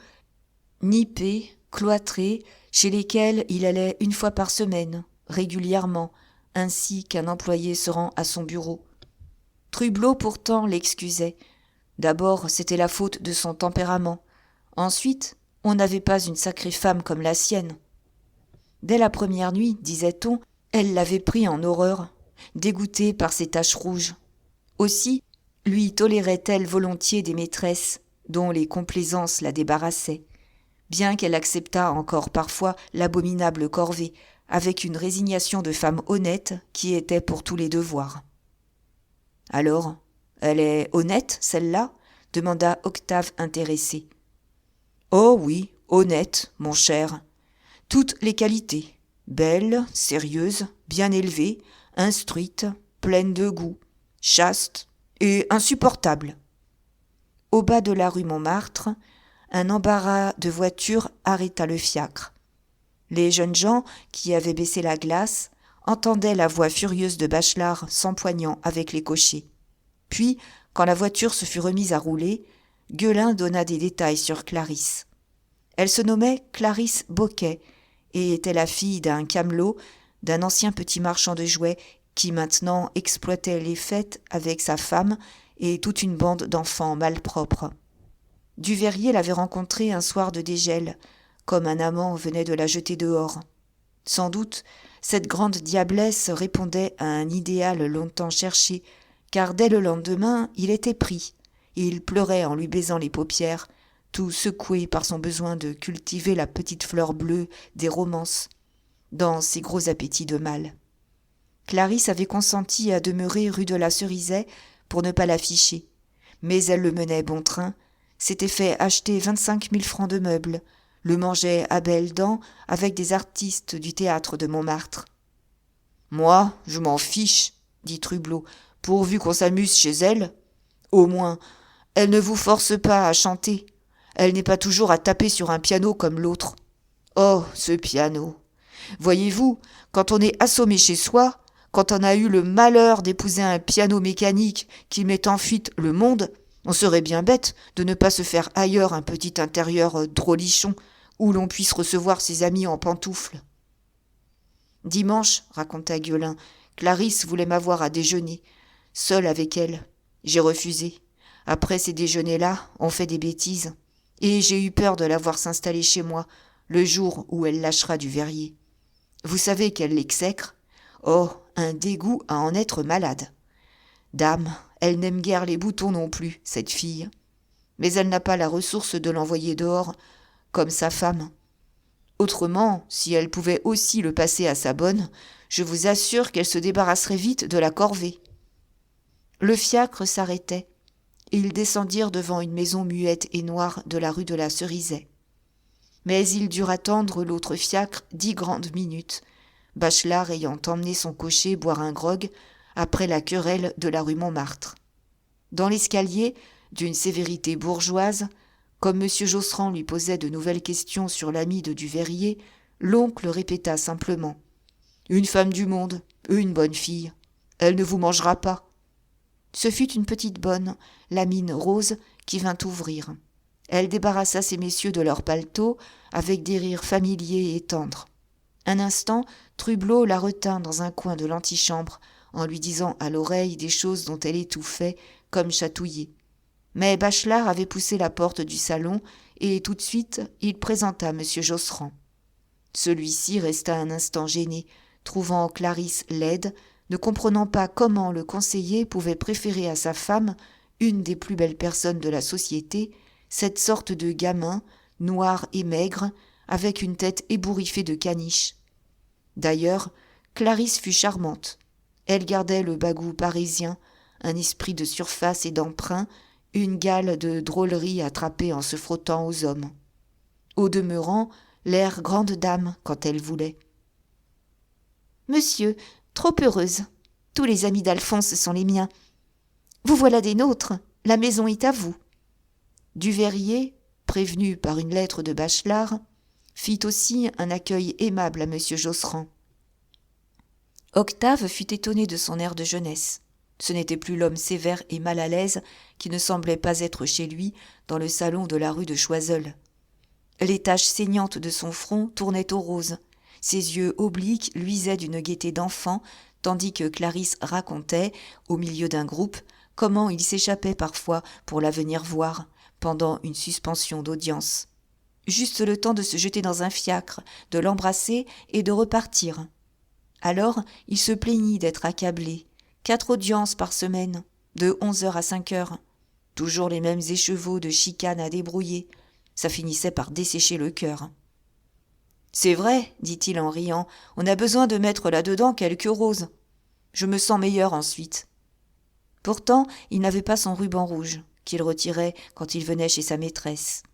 nippée, cloîtrée, chez lesquelles il allait 1 fois par semaine, régulièrement, ainsi qu'un employé se rend à son bureau. Trublot pourtant l'excusait. D'abord, c'était la faute de son tempérament. Ensuite, on n'avait pas une sacrée femme comme la sienne. Dès la première nuit, disait-on, elle l'avait pris en horreur, dégoûtée par ses taches rouges. Aussi, lui tolérait-elle volontiers des maîtresses, dont les complaisances la débarrassaient, bien qu'elle acceptât encore parfois l'abominable corvée, avec une résignation de femme honnête qui était pour tous les devoirs. « Alors, elle est honnête, celle-là » demanda Octave intéressé. « Oh oui, honnête, mon cher. Toutes les qualités. Belle, sérieuse, bien élevée, instruite, pleine de goût, chaste et insupportable. » Au bas de la rue Montmartre, un embarras de voitures arrêta le fiacre. Les jeunes gens, qui avaient baissé la glace, entendaient la voix furieuse de Bachelard s'empoignant avec les cochers. Puis, quand la voiture se fut remise à rouler, Gueulin donna des détails sur Clarisse. Elle se nommait Clarisse Boquet et était la fille d'un camelot, d'un ancien petit marchand de jouets qui maintenant exploitait les fêtes avec sa femme et toute une bande d'enfants malpropres. Duveyrier l'avait rencontrée un soir de dégel, comme un amant venait de la jeter dehors. Sans doute, cette grande diablesse répondait à un idéal longtemps cherché, car dès le lendemain, il était pris, et il pleurait en lui baisant les paupières, tout secoué par son besoin de cultiver la petite fleur bleue des romances, dans ses gros appétits de mâle. Clarisse avait consenti à demeurer rue de la Cerisaie pour ne pas l'afficher, mais elle le menait bon train, s'était fait acheter 25 000 francs de meubles, le mangeait à belles dents avec des artistes du théâtre de Montmartre. « Moi, je m'en fiche, » dit Trublot, « pourvu qu'on s'amuse chez elle. Au moins, elle ne vous force pas à chanter. Elle n'est pas toujours à taper sur un piano comme l'autre. Oh, ce piano ! Voyez-vous, quand on est assommé chez soi, quand on a eu le malheur d'épouser un piano mécanique qui met en fuite le monde, on serait bien bête de ne pas se faire ailleurs un petit intérieur drôlichon où l'on puisse recevoir ses amis en pantoufles. Dimanche, raconta Gueulin, Clarisse voulait m'avoir à déjeuner, seule avec elle. J'ai refusé. Après ces déjeuners-là, on fait des bêtises. Et j'ai eu peur de la voir s'installer chez moi, le jour où elle lâchera Duveyrier. Vous savez qu'elle l'exècre ? Oh, un dégoût à en être malade. Dame, elle n'aime guère les boutons non plus, cette fille. Mais elle n'a pas la ressource de l'envoyer dehors, comme sa femme. Autrement, si elle pouvait aussi le passer à sa bonne, je vous assure qu'elle se débarrasserait vite de la corvée. Le fiacre s'arrêtait. Ils descendirent devant une maison muette et noire de la rue de la Cerisaie. Mais il dut attendre l'autre fiacre 10 grandes minutes, Bachelard ayant emmené son cocher boire un grog après la querelle de la rue Montmartre. Dans l'escalier, d'une sévérité bourgeoise. Comme M. Josserand lui posait de nouvelles questions sur l'ami de Duveyrier, l'oncle répéta simplement « Une femme du monde, une bonne fille. Elle ne vous mangera pas. » Ce fut une petite bonne, la mine rose, qui vint ouvrir. Elle débarrassa ces messieurs de leurs paletots avec des rires familiers et tendres. Un instant, Trublot la retint dans un coin de l'antichambre en lui disant à l'oreille des choses dont elle étouffait, comme chatouillée. Mais Bachelard avait poussé la porte du salon et tout de suite il présenta M. Josserand. Celui-ci resta un instant gêné, trouvant Clarisse laide, ne comprenant pas comment le conseiller pouvait préférer à sa femme, une des plus belles personnes de la société, cette sorte de gamin, noir et maigre, avec une tête ébouriffée de caniche. D'ailleurs, Clarisse fut charmante. Elle gardait le bagout parisien, un esprit de surface et d'emprunt, une gale de drôlerie attrapée en se frottant aux hommes. Au demeurant, l'air grande dame quand elle voulait. « Monsieur, trop heureuse. Tous les amis d'Alphonse sont les miens. Vous voilà des nôtres, la maison est à vous. » Duveyrier, prévenu par une lettre de Bachelard, fit aussi un accueil aimable à M. Josserand. Octave fut étonné de son air de jeunesse. Ce n'était plus l'homme sévère et mal à l'aise qui ne semblait pas être chez lui dans le salon de la rue de Choiseul. Les taches saignantes de son front tournaient au rose. Ses yeux obliques luisaient d'une gaieté d'enfant, tandis que Clarisse racontait, au milieu d'un groupe, comment il s'échappait parfois pour la venir voir, pendant une suspension d'audience. Juste le temps de se jeter dans un fiacre, de l'embrasser et de repartir. Alors, il se plaignit d'être accablé. 4 audiences par semaine, de 11h à 5h. Toujours les mêmes écheveaux de chicanes à débrouiller. Ça finissait par dessécher le cœur. « C'est vrai, dit-il en riant, on a besoin de mettre là-dedans quelques roses. Je me sens meilleur ensuite. » Pourtant, il n'avait pas son ruban rouge, qu'il retirait quand il venait chez sa maîtresse.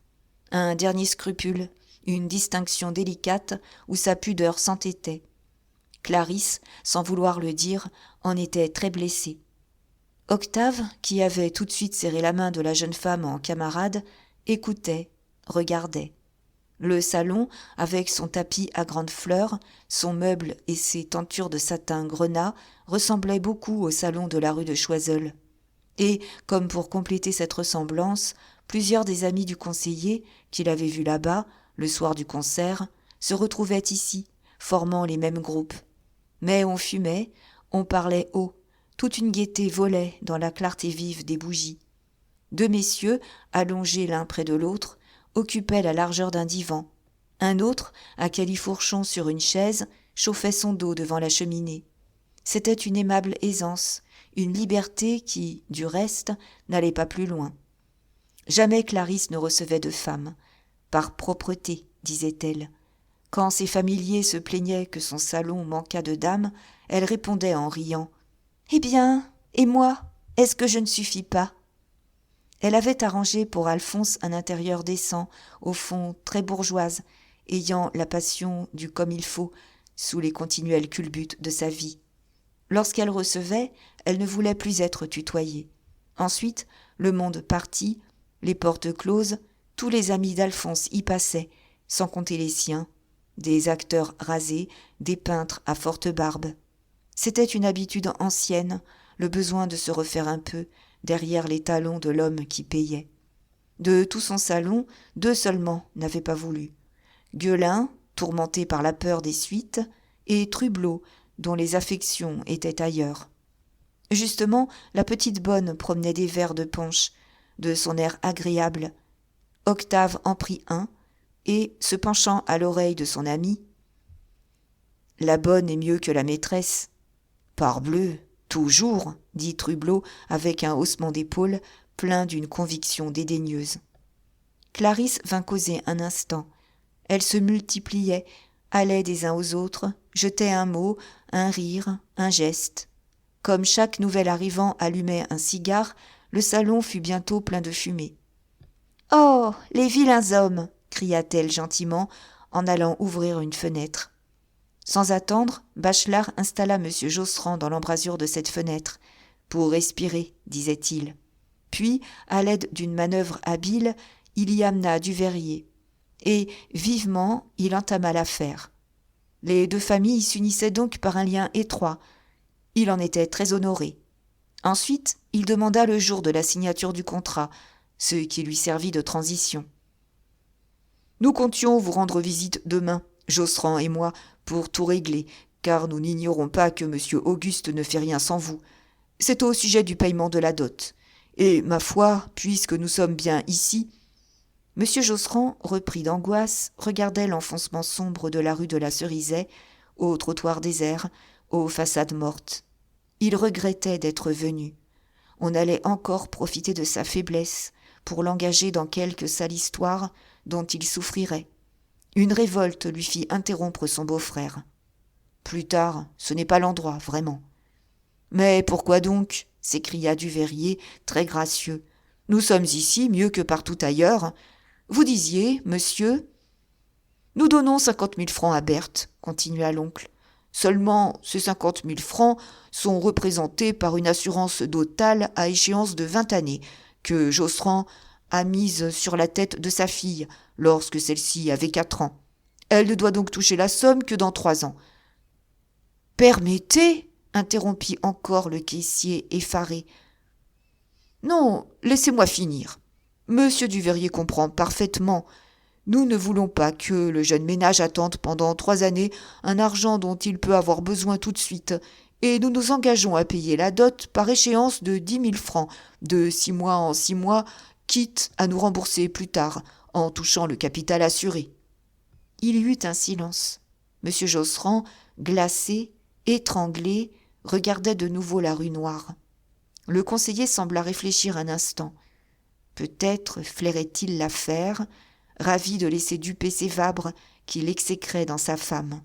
Un dernier scrupule, une distinction délicate où sa pudeur s'entêtait. Clarisse, sans vouloir le dire, en était très blessée. Octave, qui avait tout de suite serré la main de la jeune femme en camarade, écoutait, regardait. Le salon, avec son tapis à grandes fleurs, son meuble et ses tentures de satin grenat, ressemblait beaucoup au salon de la rue de Choiseul. Et, comme pour compléter cette ressemblance, plusieurs des amis du conseiller, qu'il avait vus là-bas, le soir du concert, se retrouvaient ici, formant les mêmes groupes. Mais on fumait, on parlait haut, toute une gaieté volait dans la clarté vive des bougies. 2 messieurs, allongés l'un près de l'autre, occupaient la largeur d'un divan. Un autre, à califourchon sur une chaise, chauffait son dos devant la cheminée. C'était une aimable aisance, une liberté qui, du reste, n'allait pas plus loin. Jamais Clarisse ne recevait de femme. Par propreté, disait-elle. Quand ses familiers se plaignaient que son salon manquât de dames, elle répondait en riant « Eh bien, et moi, est-ce que je ne suffis pas ?» Elle avait arrangé pour Alphonse un intérieur décent, au fond très bourgeoise, ayant la passion du comme il faut, sous les continuelles culbutes de sa vie. Lorsqu'elle recevait, elle ne voulait plus être tutoyée. Ensuite, le monde parti, les portes closes, tous les amis d'Alphonse y passaient, sans compter les siens, des acteurs rasés, des peintres à forte barbe. C'était une habitude ancienne, le besoin de se refaire un peu, derrière les talons de l'homme qui payait. De tout son salon, 2 seulement n'avaient pas voulu. Gueulin, tourmenté par la peur des suites, et Trublot, dont les affections étaient ailleurs. Justement, la petite bonne promenait des verres de punch, de son air agréable. Octave en prit un, et, se penchant à l'oreille de son ami, « La bonne est mieux que la maîtresse. »« Parbleu, toujours, » dit Trublot avec un haussement d'épaules plein d'une conviction dédaigneuse. Clarisse vint causer un instant. Elle se multipliait, allait des uns aux autres, jetait un mot, un rire, un geste. Comme chaque nouvel arrivant allumait un cigare, le salon fut bientôt plein de fumée. « Oh, les vilains hommes !» cria-t-elle gentiment en allant ouvrir une fenêtre. Sans attendre, Bachelard installa M. Josserand dans l'embrasure de cette fenêtre. « Pour respirer, disait-il. » Puis, à l'aide d'une manœuvre habile, il y amena Duveyrier. Et, vivement, il entama l'affaire. Les deux familles s'unissaient donc par un lien étroit. Il en était très honoré. Ensuite, il demanda le jour de la signature du contrat, ce qui lui servit de transition. « Nous comptions vous rendre visite demain, Josserand et moi, pour tout régler, car nous n'ignorons pas que M. Auguste ne fait rien sans vous. C'est au sujet du paiement de la dot. Et, ma foi, puisque nous sommes bien ici... » M. Josserand, repris d'angoisse, regardait l'enfoncement sombre de la rue de la Cerisaie, au trottoir désert, aux façades mortes. Il regrettait d'être venu. On allait encore profiter de sa faiblesse pour l'engager dans quelque sale histoire dont il souffrirait. Une révolte lui fit interrompre son beau-frère. Plus tard, ce n'est pas l'endroit, vraiment. « Mais pourquoi donc ?» s'écria Duveyrier, très gracieux. « Nous sommes ici mieux que partout ailleurs. Vous disiez, monsieur... » « Nous donnons 50 000 francs à Berthe, continua l'oncle. Seulement, ces 50 000 francs sont représentés par une assurance dotale à échéance de 20 années, que Josserand a mise sur la tête de sa fille, lorsque celle-ci avait 4 ans. Elle ne doit donc toucher la somme que dans 3 ans. « Permettez » interrompit encore le caissier effaré. « Non, laissez-moi finir. Monsieur Duveyrier comprend parfaitement. Nous ne voulons pas que le jeune ménage attende pendant 3 années un argent dont il peut avoir besoin tout de suite, et nous nous engageons à payer la dot par échéance de 10 000 francs, de 6 mois en 6 mois, quitte à nous rembourser plus tard, en touchant le capital assuré. » Il y eut un silence. M. Josserand, glacé, étranglé, regardait de nouveau la rue noire. Le conseiller sembla réfléchir un instant. Peut-être flairait-il l'affaire, ravi de laisser duper ses vabres qu'il exécrait dans sa femme.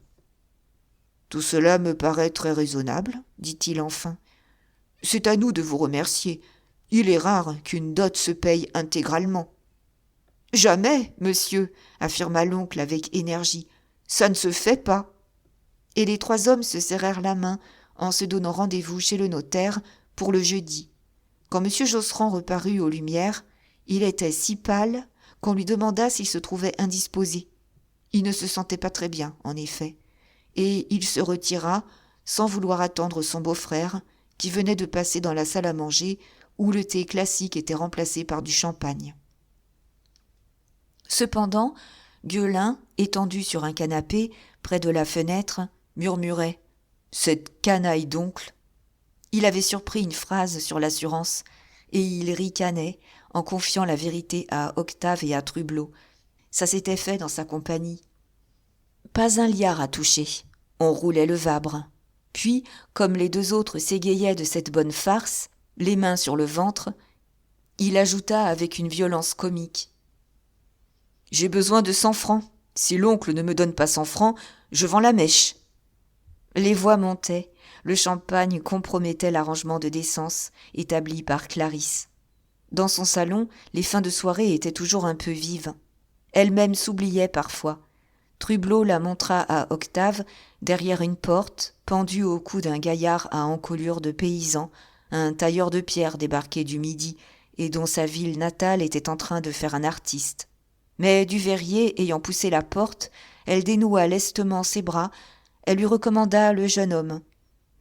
« Tout cela me paraît très raisonnable, dit-il enfin. C'est à nous de vous remercier. Il est rare qu'une dot se paye intégralement. »« Jamais, monsieur, affirma l'oncle avec énergie. Ça ne se fait pas. » Et les 3 hommes se serrèrent la main en se donnant rendez-vous chez le notaire pour le jeudi. Quand M. Josserand reparut aux lumières, il était si pâle qu'on lui demanda s'il se trouvait indisposé. Il ne se sentait pas très bien, en effet, et il se retira sans vouloir attendre son beau-frère, qui venait de passer dans la salle à manger où le thé classique était remplacé par du champagne. Cependant, Gueulin, étendu sur un canapé près de la fenêtre, murmurait « Cette canaille d'oncle !» Il avait surpris une phrase sur l'assurance, et il ricanait en confiant la vérité à Octave et à Trublot. Ça s'était fait dans sa compagnie. Pas un liard à toucher. On roulait le vabre. Puis, comme les 2 autres s'égayaient de cette bonne farce, les mains sur le ventre, il ajouta avec une violence comique. « J'ai besoin de 100 francs. Si l'oncle ne me donne pas 100 francs, je vends la mèche. » Les voix montaient. Le champagne compromettait l'arrangement de décence établi par Clarisse. Dans son salon, les fins de soirée étaient toujours un peu vives. Elle-même s'oubliait parfois. Trublot la montra à Octave derrière une porte, pendue au cou d'un gaillard à encolure de paysan, un tailleur de pierre débarqué du Midi et dont sa ville natale était en train de faire un artiste. Mais Duveyrier ayant poussé la porte, elle dénoua lestement ses bras, elle lui recommanda le jeune homme,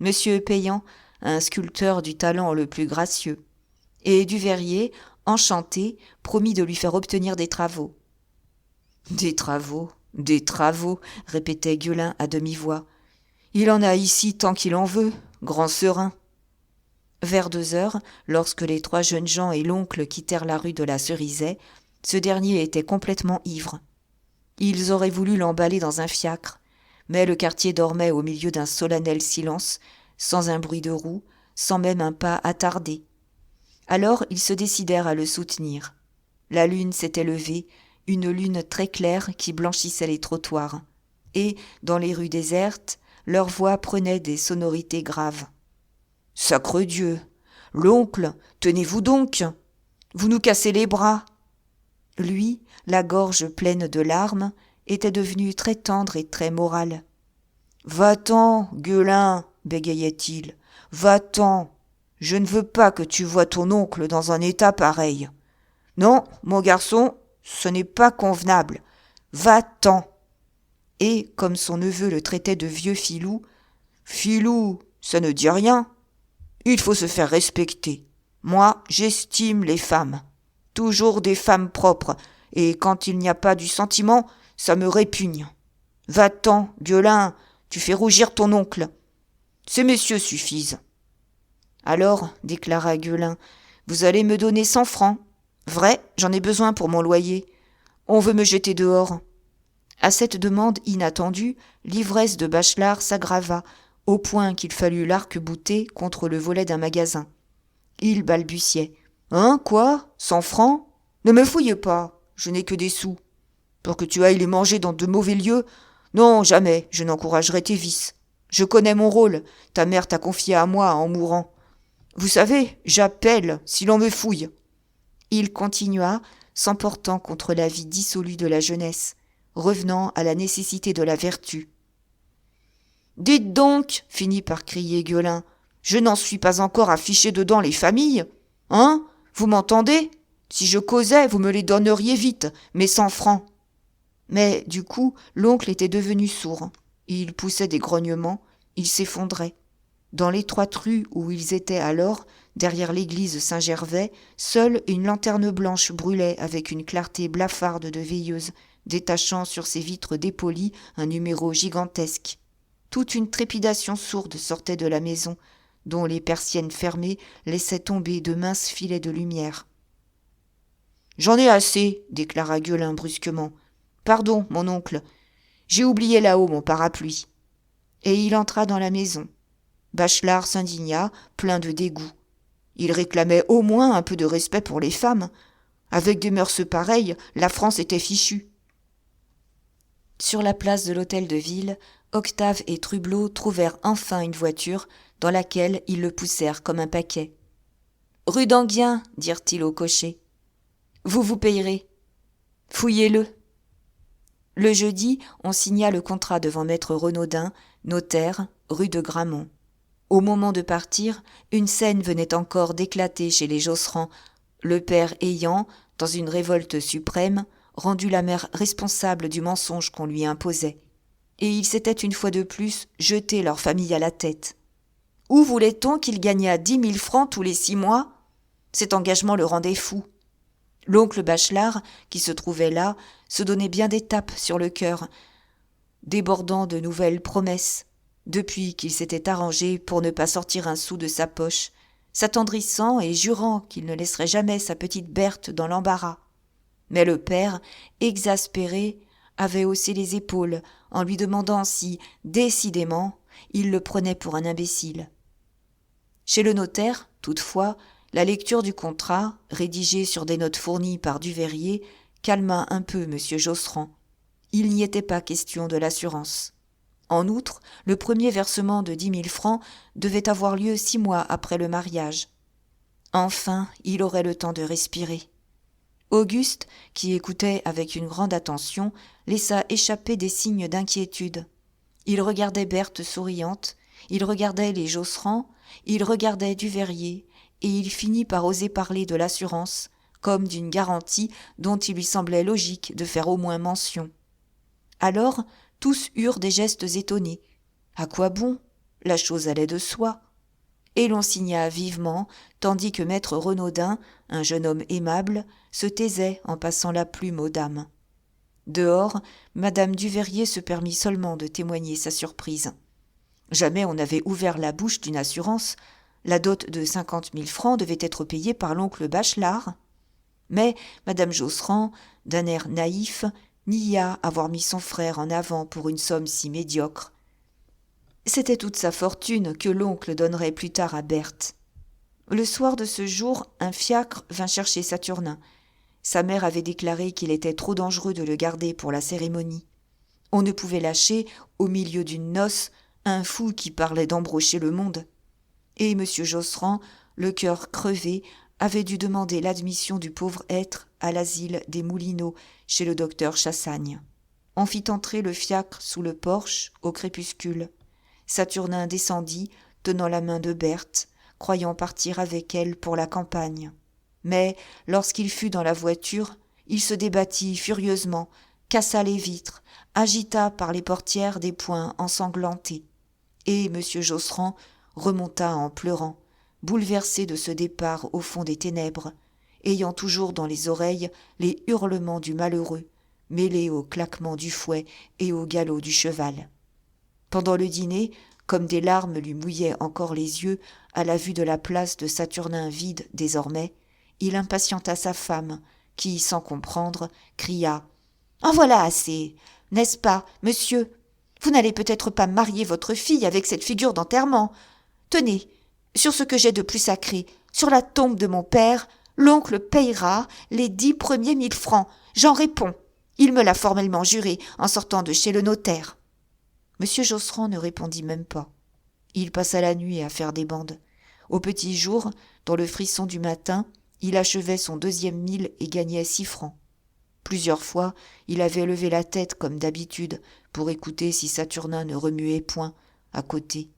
Monsieur Payan, un sculpteur du talent le plus gracieux. Et Duveyrier, enchanté, promit de lui faire obtenir des travaux. « Des travaux, répétait Gueulin à demi-voix. Il en a ici tant qu'il en veut, grand serin. » Vers 2 heures, lorsque les 3 jeunes gens et l'oncle quittèrent la rue de la Cerisaie, ce dernier était complètement ivre. Ils auraient voulu l'emballer dans un fiacre, mais le quartier dormait au milieu d'un solennel silence, sans un bruit de roue, sans même un pas attardé. Alors ils se décidèrent à le soutenir. La lune s'était levée, une lune très claire qui blanchissait les trottoirs, et, dans les rues désertes, leurs voix prenaient des sonorités graves. « Sacre Dieu ! L'oncle, tenez-vous donc ! Vous nous cassez les bras !» Lui, la gorge pleine de larmes, était devenu très tendre et très moral. « Va-t'en, Gueulin !» bégayait-il. « Va-t'en ! Je ne veux pas que tu voies ton oncle dans un état pareil. Non, mon garçon, ce n'est pas convenable. Va-t'en. » Et, comme son neveu le traitait de vieux filou, « Filou, ça ne dit rien. Il faut se faire respecter. Moi, j'estime les femmes. Toujours des femmes propres, et quand il n'y a pas du sentiment, ça me répugne. Va-t'en, Gueulin, tu fais rougir ton oncle. Ces messieurs suffisent. » Alors, déclara Gueulin, vous allez me donner 100 francs. Vrai, j'en ai besoin pour mon loyer. On veut me jeter dehors. À cette demande inattendue, l'ivresse de Bachelard s'aggrava, au point qu'il fallut l'arc-bouter contre le volet d'un magasin. Il balbutiait. Hein, quoi 100 francs? Ne me fouille pas, je n'ai que des sous. Pour que tu ailles les manger dans de mauvais lieux? Non, jamais, je n'encouragerai tes vices. Je connais mon rôle, ta mère t'a confié à moi en mourant. Vous savez, j'appelle si l'on me fouille. Il continua, s'emportant contre la vie dissolue de la jeunesse, revenant à la nécessité de la vertu. Dites donc, finit par crier Gueulin, je n'en suis pas encore à ficher dedans les familles. Hein? Vous m'entendez? Si je causais, vous me les donneriez vite, mes 100 francs. Mais du coup, l'oncle était devenu sourd. Il poussait des grognements, il s'effondrait. Dans l'étroite rue où ils étaient alors, derrière l'église Saint-Gervais, seule une lanterne blanche brûlait avec une clarté blafarde de veilleuse, détachant sur ses vitres dépolies un numéro gigantesque. Toute une trépidation sourde sortait de la maison, dont les persiennes fermées laissaient tomber de minces filets de lumière. « J'en ai assez, » déclara Gueulin brusquement. « Pardon, mon oncle, j'ai oublié là-haut mon parapluie. » Et il entra dans la maison. Bachelard s'indigna, plein de dégoût. Il réclamait au moins un peu de respect pour les femmes. Avec des mœurs pareilles, la France était fichue. Sur la place de l'hôtel de ville, Octave et Trublot trouvèrent enfin une voiture dans laquelle ils le poussèrent comme un paquet. « Rue d'Enghien, dirent-ils au cocher. Vous vous payerez. Fouillez-le. » Le jeudi, on signa le contrat devant maître Renaudin, notaire, rue de Gramont. Au moment de partir, une scène venait encore d'éclater chez les Josserand, le père ayant, dans une révolte suprême, rendu la mère responsable du mensonge qu'on lui imposait. Et ils s'étaient une fois de plus jeté leur famille à la tête. Où voulait-on qu'il gagnât 10 000 francs tous les 6 mois? Cet engagement le rendait fou. L'oncle Bachelard, qui se trouvait là, se donnait bien des tapes sur le cœur, débordant de nouvelles promesses, depuis qu'il s'était arrangé pour ne pas sortir un sou de sa poche, s'attendrissant et jurant qu'il ne laisserait jamais sa petite Berthe dans l'embarras. Mais le père, exaspéré, avait haussé les épaules en lui demandant si, décidément, il le prenait pour un imbécile. Chez le notaire, toutefois, la lecture du contrat, rédigé sur des notes fournies par Duveyrier, calma un peu M. Josserand. Il n'y était pas question de l'assurance. En outre, le premier versement de 10 000 francs devait avoir lieu 6 mois après le mariage. Enfin, il aurait le temps de respirer. Auguste, qui écoutait avec une grande attention, laissa échapper des signes d'inquiétude. Il regardait Berthe souriante, il regardait les Josserand, il regardait Duveyrier, et il finit par oser parler de l'assurance, comme d'une garantie dont il lui semblait logique de faire au moins mention. Alors, tous eurent des gestes étonnés. À quoi bon? La chose allait de soi. Et l'on signa vivement, tandis que maître Renaudin, un jeune homme aimable, se taisait en passant la plume aux dames. Dehors, madame Duveyrier se permit seulement de témoigner sa surprise. Jamais on n'avait ouvert la bouche d'une assurance. La dot de 50 000 francs devait être payée par l'oncle Bachelard. Mais madame Josserand, d'un air naïf, nia avoir mis son frère en avant pour une somme si médiocre. C'était toute sa fortune que l'oncle donnerait plus tard à Berthe. Le soir de ce jour, un fiacre vint chercher Saturnin. Sa mère avait déclaré qu'il était trop dangereux de le garder pour la cérémonie. On ne pouvait lâcher, au milieu d'une noce, un fou qui parlait d'embrocher le monde. Et M. Josserand, le cœur crevé, avait dû demander l'admission du pauvre être à l'asile des Moulineaux, chez le docteur Chassagne. On fit entrer le fiacre sous le porche, au crépuscule. Saturnin descendit, tenant la main de Berthe, croyant partir avec elle pour la campagne. Mais lorsqu'il fut dans la voiture, il se débattit furieusement, cassa les vitres, agita par les portières des poings ensanglantés. Et M. Josserand remonta en pleurant, bouleversé de ce départ au fond des ténèbres, ayant toujours dans les oreilles les hurlements du malheureux, mêlés au claquement du fouet et au galop du cheval. Pendant le dîner, comme des larmes lui mouillaient encore les yeux à la vue de la place de Saturnin vide désormais, il impatienta sa femme, qui, sans comprendre, cria « En voilà assez, n'est-ce pas, monsieur ? Vous n'allez peut-être pas marier votre fille avec cette figure d'enterrement. Tenez, sur ce que j'ai de plus sacré, sur la tombe de mon père, l'oncle payera les 10 premiers 1000 francs, j'en réponds. Il me l'a formellement juré en sortant de chez le notaire. » M. Josserand ne répondit même pas. Il passa la nuit à faire des bandes. Au petit jour, dans le frisson du matin, il achevait son 2e 1000 et gagnait 6 francs. Plusieurs fois, il avait levé la tête comme d'habitude pour écouter si Saturnin ne remuait point à côté.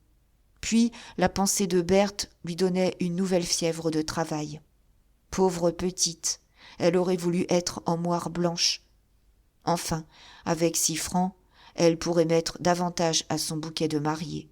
Puis la pensée de Berthe lui donnait une nouvelle fièvre de travail. Pauvre petite, elle aurait voulu être en moire blanche. Enfin, avec 6 francs, elle pourrait mettre davantage à son bouquet de mariée.